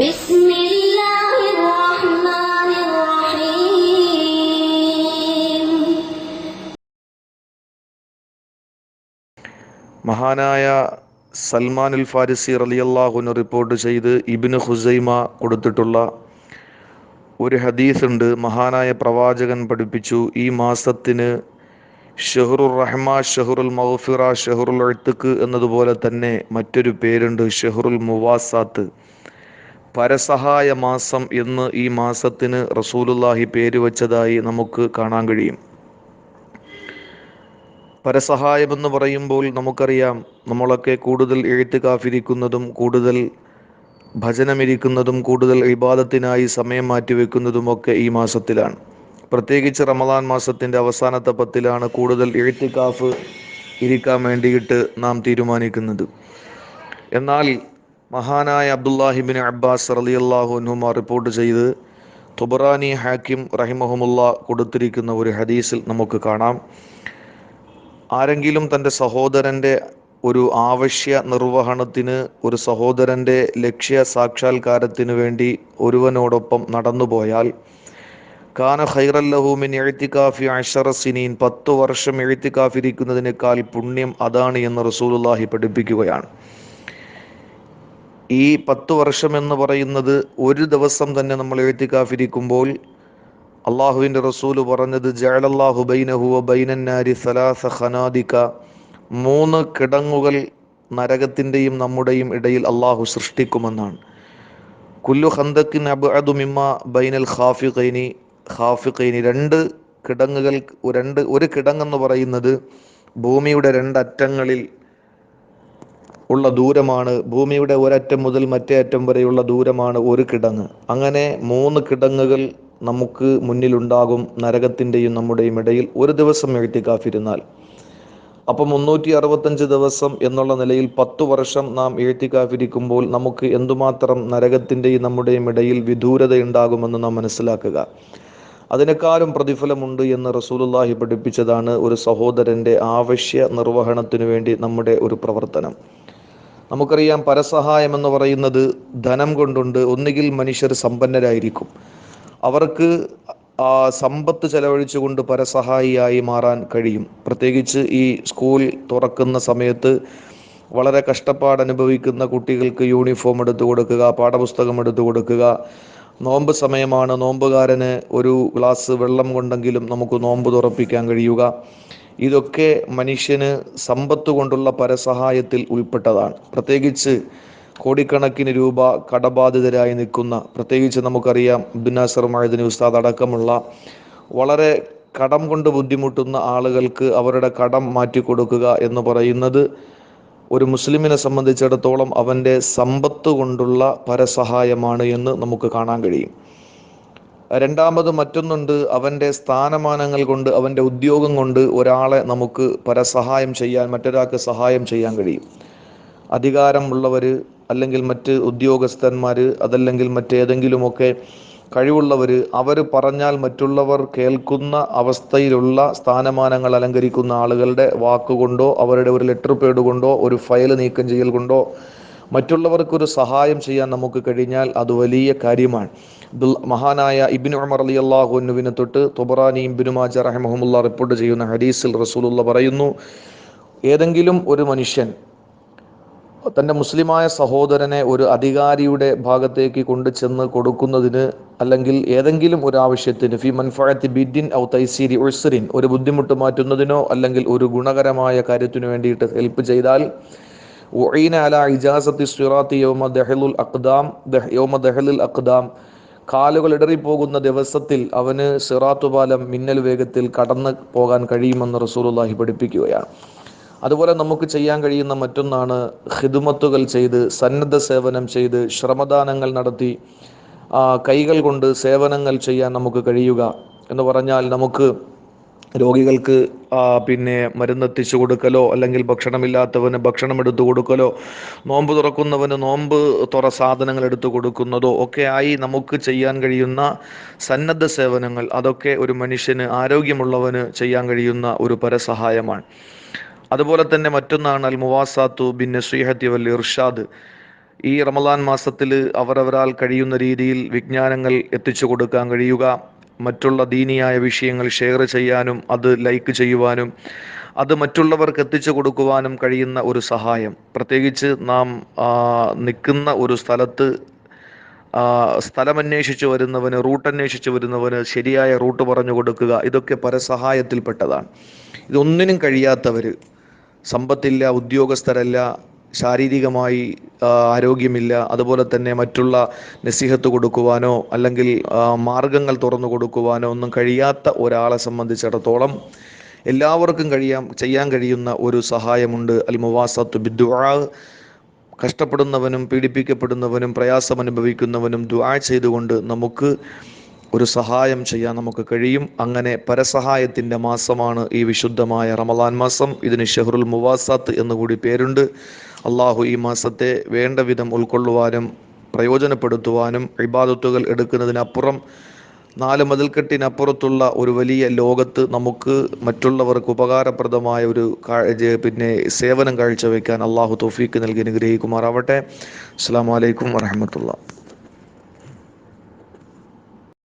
بسم الله الرحمن الرحيم. മഹാനായ സൽമാനുൽ ഫാരിസി റളിയല്ലാഹു അൻഹു റിപ്പോർട്ട് ചെയ്ത് ഇബ്നു ഖുസൈമ കൊടുത്തിട്ടുള്ള ഒരു ഹദീസ് ഉണ്ട്. മഹാനായ പ്രവാചകൻ പഠിപ്പിച്ചു, ഈ മാസത്തിന് ഷഹ്റുർ റഹ്മ, ഷഹ്റുൽ മഗ്ഫിറ, ഷഹ്റുൽ ഇത്ഖ് എന്നതുപോലെ തന്നെ മറ്റൊരു പേരുണ്ട്, ഷഹ്റുൽ മുവാസാത്ത്, പരസഹായ മാസം എന്ന് ഈ മാസത്തിന് റസൂലുള്ളാഹി പേര് വച്ചതായി നമുക്ക് കാണാൻ കഴിയും. പരസഹായം എന്ന് പറയുമ്പോൾ നമുക്കറിയാം, നമ്മളൊക്കെ കൂടുതൽ എഴുത്തുകാഫിരിക്കുന്നതും കൂടുതൽ ഭജനമിരിക്കുന്നതും കൂടുതൽ ഇബാദത്തിനായി സമയം മാറ്റിവെക്കുന്നതുമൊക്കെ ഈ മാസത്തിലാണ്. പ്രത്യേകിച്ച് റമദാൻ മാസത്തിൻ്റെ അവസാനത്തെ പത്തിലാണ് കൂടുതൽ എഴുത്തിക്കാഫ് ഇരിക്കാൻ വേണ്ടിയിട്ട് നാം തീരുമാനിക്കുന്നത്. എന്നാൽ മഹാനായ അബ്ദുല്ലാഹിബിൻ അബ്ബാസ് റളിയല്ലാഹു അൻഹുമ റിപ്പോർട്ട് ചെയ്ത് തുബറാനി ഹാക്കിം റഹിമഹുമുള്ള കൊടുത്തിരിക്കുന്ന ഒരു ഹദീസിൽ നമുക്ക് കാണാം, ആരെങ്കിലും തൻ്റെ സഹോദരൻ്റെ ഒരു ആവശ്യ നിർവഹണത്തിന്, ഒരു സഹോദരൻ്റെ ലക്ഷ്യ സാക്ഷാത്കാരത്തിന് വേണ്ടി ഒരുവനോടൊപ്പം നടന്നുപോയാൽ, കാന ഖൈറല്ലഹു മിൻ ഇഅ്തികാഫി 10 സിനീൻ, 10 വർഷം ഇഅ്തികാഫിരിക്കുന്നതിനേക്കാൾ പുണ്യം അതാണ് എന്ന് റസൂലുള്ളാഹി പഠിപ്പിക്കുകയാണ്. ഈ 10 വർഷം എന്ന് പറയുന്നത് ഒരു ദിവസം തന്നെ നമ്മൾ ഇഅ്തികാഫിരിക്കുമ്പോൾ അള്ളാഹുവിൻ്റെ റസൂല് പറഞ്ഞത്, ജഅലല്ലാഹു ബൈനഹു വ ബൈനന്നാരി സലാസ ഖനാദിക, 3 കിടങ്ങുകൾ നരകത്തിൻ്റെയും നമ്മുടെയും ഇടയിൽ അള്ളാഹു സൃഷ്ടിക്കുമെന്നാണ്. കുല്ലു ഖന്ദക്കിൻ അബ്അദു മിമ്മ ബൈനൽ ഖാഫിഖൈനി, 2 കിടങ്ങുകൾ, ഒരു കിടങ്ങെന്ന് പറയുന്നത് ഭൂമിയുടെ 2 അറ്റങ്ങളിൽ ഉള്ള ദൂരമാണ്. ഭൂമിയുടെ ഒരറ്റം മുതൽ മറ്റേ അറ്റം വരെയുള്ള ദൂരമാണ് ഒരു കിടങ്ങ്. അങ്ങനെ 3 കിടങ്ങുകൾ നമുക്ക് മുന്നിലുണ്ടാകും നരകത്തിൻ്റെയും നമ്മുടെയും ഇടയിൽ ഒരു ദിവസം ഇഅ്തികാഫിരുന്നാൽ. അപ്പം 365 ദിവസം എന്നുള്ള നിലയിൽ 10 വർഷം നാം ഇഅ്തികാഫിരിക്കുമ്പോൾ നമുക്ക് എന്തുമാത്രം നരകത്തിൻ്റെയും നമ്മുടെയും ഇടയിൽ വിദൂരതയുണ്ടാകുമെന്ന് നാം മനസ്സിലാക്കുക. അതിനേക്കാളും പ്രതിഫലമുണ്ട് എന്ന് റസൂലുള്ളാഹി പഠിപ്പിച്ചതാണ് ഒരു സഹോദരൻ്റെ ആവശ്യ നിർവഹണത്തിനു വേണ്ടി നമ്മുടെ ഒരു പ്രവർത്തനം. നമുക്കറിയാം, പരസഹായം എന്ന് പറയുന്നത് ധനം കൊണ്ടുണ്ട്. ഒന്നുകിൽ മനുഷ്യർ സമ്പന്നരായിരിക്കും, അവർക്ക് സമ്പത്ത് ചെലവഴിച്ചുകൊണ്ട് പരസഹായിയായി മാറാൻ കഴിയും. പ്രത്യേകിച്ച് ഈ സ്കൂൾ തുറക്കുന്ന സമയത്ത് വളരെ കഷ്ടപ്പാട് അനുഭവിക്കുന്ന കുട്ടികൾക്ക് യൂണിഫോം എടുത്തു കൊടുക്കുക, പാഠപുസ്തകം എടുത്തു കൊടുക്കുക. നോമ്പ് സമയമാണ്, നോമ്പുകാരന് ഒരു ഗ്ലാസ് വെള്ളം കൊണ്ടെങ്കിലും നമുക്ക് നോമ്പ് തുറപ്പിക്കാൻ കഴിയുക. ഇതൊക്കെ മനുഷ്യന് സമ്പത്ത് കൊണ്ടുള്ള പരസഹായത്തിൽ ഉൾപ്പെട്ടതാണ്. പ്രത്യേകിച്ച് കോടിക്കണക്കിന് രൂപ കടബാധിതരായി നിൽക്കുന്ന, പ്രത്യേകിച്ച് നമുക്കറിയാം ഇബ്നു നാസർ മഅദനി ഉസ്താദ് അടക്കമുള്ള വളരെ കടം കൊണ്ട് ബുദ്ധിമുട്ടുന്ന ആളുകൾക്ക് അവരുടെ കടം മാറ്റിക്കൊടുക്കുക എന്ന് പറയുന്നത് ഒരു മുസ്ലിമിനെ സംബന്ധിച്ചിടത്തോളം അവൻ്റെ സമ്പത്ത് കൊണ്ടുള്ള പരസഹായമാണ് എന്ന് നമുക്ക് കാണാൻ കഴിയും. രണ്ടാമത് മറ്റൊന്നുണ്ട്, അവൻ്റെ സ്ഥാനമാനങ്ങൾ കൊണ്ട്, അവൻ്റെ ഉദ്യോഗം കൊണ്ട് ഒരാളെ നമുക്ക് പരസഹായം ചെയ്യാൻ, മറ്റൊരാൾക്ക് സഹായം ചെയ്യാൻ കഴിയും. അധികാരമുള്ളവർ, അല്ലെങ്കിൽ മറ്റ് ഉദ്യോഗസ്ഥന്മാർ, അതല്ലെങ്കിൽ മറ്റേതെങ്കിലുമൊക്കെ കഴിവുള്ളവർ, അവർ പറഞ്ഞാൽ മറ്റുള്ളവർ കേൾക്കുന്ന അവസ്ഥയിലുള്ള സ്ഥാനമാനങ്ങൾ അലങ്കരിക്കുന്ന ആളുകളുടെ വാക്കുകൊണ്ടോ അവരുടെ ഒരു ലെറ്റർ പേഡ് കൊണ്ടോ ഒരു ഫയൽ നീക്കം ചെയ്യൽ കൊണ്ടോ മറ്റുള്ളവർക്കൊരു സഹായം ചെയ്യാൻ നമുക്ക് കഴിഞ്ഞാൽ അത് വലിയ കാര്യമാണ്. മഹാനായ ഇബ്നു ഉമർ റളിയല്ലാഹു അൻഹുവിനെ തൊട്ട് തുബറാനി, ഇബ്നു മാജ റഹിമഹുമുള്ള റിപ്പോർട്ട് ചെയ്യുന്ന ഹദീസിൽ റസൂലുള്ള പറയുന്നു, ഏതെങ്കിലും ഒരു മനുഷ്യൻ തൻ്റെ മുസ്ലിമായ സഹോദരനെ ഒരു അധികാരിയുടെ ഭാഗത്തേക്ക് കൊണ്ടു ചെന്ന് കൊടുക്കുന്നതിന്, അല്ലെങ്കിൽ ഏതെങ്കിലും ഒരു ആവശ്യത്തിന്, ഫി മൻഫഅത്തി ബിദ്ദിൻ ഔ തൈസീരി ഉസ്രിൻ, ഒരു ബുദ്ധിമുട്ട് മാറ്റുന്നതിനോ അല്ലെങ്കിൽ ഒരു ഗുണകരമായ കാര്യത്തിനു വേണ്ടിയിട്ട് ഹെൽപ്പ് ചെയ്താൽ, ഉഈന അലാ ഇജാസത്തി സിറാത്തി യൗമ ദഹലുൽ അഖ്ദാം, കാലുകൾ ഇടറിപ്പോകുന്ന ദിവസത്തിൽ അവന് സിറാത്തു പാലം മിന്നൽ വേഗത്തിൽ കടന്നു പോകാൻ കഴിയുമെന്ന് റസൂലുള്ളാഹി പഠിപ്പിക്കുകയാണ്. അതുപോലെ നമുക്ക് ചെയ്യാൻ കഴിയുന്ന മറ്റൊന്നാണ് ഖിദ്മത്തുകൾ ചെയ്ത്, സന്നദ്ധ സേവനം ചെയ്ത്, ശ്രമദാനങ്ങൾ നടത്തി കൈകൾ കൊണ്ട് സേവനങ്ങൾ ചെയ്യാൻ നമുക്ക് കഴിയുക എന്ന് പറഞ്ഞാൽ, നമുക്ക് രോഗികൾക്ക് മരുന്നെത്തിച്ചു കൊടുക്കലോ, അല്ലെങ്കിൽ ഭക്ഷണമില്ലാത്തവന് ഭക്ഷണം എടുത്തു കൊടുക്കലോ, നോമ്പ് തുറക്കുന്നവന് നോമ്പ് സാധനങ്ങൾ എടുത്തു കൊടുക്കുന്നതോ ഒക്കെ ആയി നമുക്ക് ചെയ്യാൻ കഴിയുന്ന സന്നദ്ധ സേവനങ്ങൾ, അതൊക്കെ ഒരു മനുഷ്യന്, ആരോഗ്യമുള്ളവന് ചെയ്യാൻ കഴിയുന്ന ഒരു പരസഹായമാണ്. അതുപോലെ തന്നെ മറ്റൊന്നാണ് അൽ മുവാസാത്തു ബിൻ നസീഹത്തി വൽ ഇർഷാദ്. ഈ റമദാൻ മാസത്തിൽ അവരവരാൽ കഴിയുന്ന രീതിയിൽ വിജ്ഞാനങ്ങൾ എത്തിച്ചു കൊടുക്കാൻ കഴിയുക, മറ്റുള്ള ദീനിയായ വിഷയങ്ങൾ ഷെയർ ചെയ്യാനും അത് ലൈക്ക് ചെയ്യുവാനും അത് മറ്റുള്ളവർക്ക് എത്തിച്ചു കൊടുക്കുവാനും കഴിയുന്ന ഒരു സഹായം. പ്രത്യേകിച്ച് നാം നിൽക്കുന്ന ഒരു സ്ഥലത്ത് സ്ഥലമന്വേഷിച്ച് വരുന്നവന്, റൂട്ട് അന്വേഷിച്ച് വരുന്നവന് ശരിയായ റൂട്ട് പറഞ്ഞു കൊടുക്കുക, ഇതൊക്കെ പരസഹായത്തിൽപ്പെട്ടതാണ്. ഇതൊന്നിനും കഴിയാത്തവർ, സമ്പത്തില്ല, ഉദ്യോഗസ്ഥരല്ല, ശാരീരികമായി ആരോഗ്യമില്ല, അതുപോലെ തന്നെ മറ്റുള്ള നസീഹത്ത് കൊടുക്കുവാനോ അല്ലെങ്കിൽ മാർഗങ്ങൾ തുറന്നു കൊടുക്കുവാനോ ഒന്നും കഴിയാത്ത ഒരാളെ സംബന്ധിച്ചിടത്തോളം എല്ലാവർക്കും ചെയ്യാൻ കഴിയുന്ന ഒരു സഹായമുണ്ട്. അൽ മുവാസത്തു ബിദ്ദുആ. കഷ്ടപ്പെടുന്നവനും പീഡിപ്പിക്കപ്പെടുന്നവനും പ്രയാസം അനുഭവിക്കുന്നവനും ദുആ ചെയ്തുകൊണ്ട് നമുക്ക് ഒരു സഹായം ചെയ്യാൻ നമുക്ക് കഴിയും. അങ്ങനെ പരസഹായത്തിൻ്റെ മാസമാണ് ഈ വിശുദ്ധമായ റമദാൻ മാസം. ഇതിന് ഷഹ്റുൽ മുവാസാത്ത് എന്നുകൂടി പേരുണ്ട്. അള്ളാഹു ഈ മാസത്തെ വേണ്ട വിധം ഉൾക്കൊള്ളുവാനും പ്രയോജനപ്പെടുത്തുവാനും ഇബാദത്തുകൾ എടുക്കുന്നതിനപ്പുറം 4 മതിൽക്കെട്ടിനപ്പുറത്തുള്ള ഒരു വലിയ ലോകത്ത് നമുക്ക് മറ്റുള്ളവർക്ക് ഉപകാരപ്രദമായ ഒരു സേവനം കാഴ്ചവെക്കാൻ അള്ളാഹു തൗഫീക്ക് നൽകി അനുഗ്രഹിക്കുമാറാവട്ടെ. അസ്സലാമു അലൈക്കും വറഹ്മത്തുള്ളാഹി.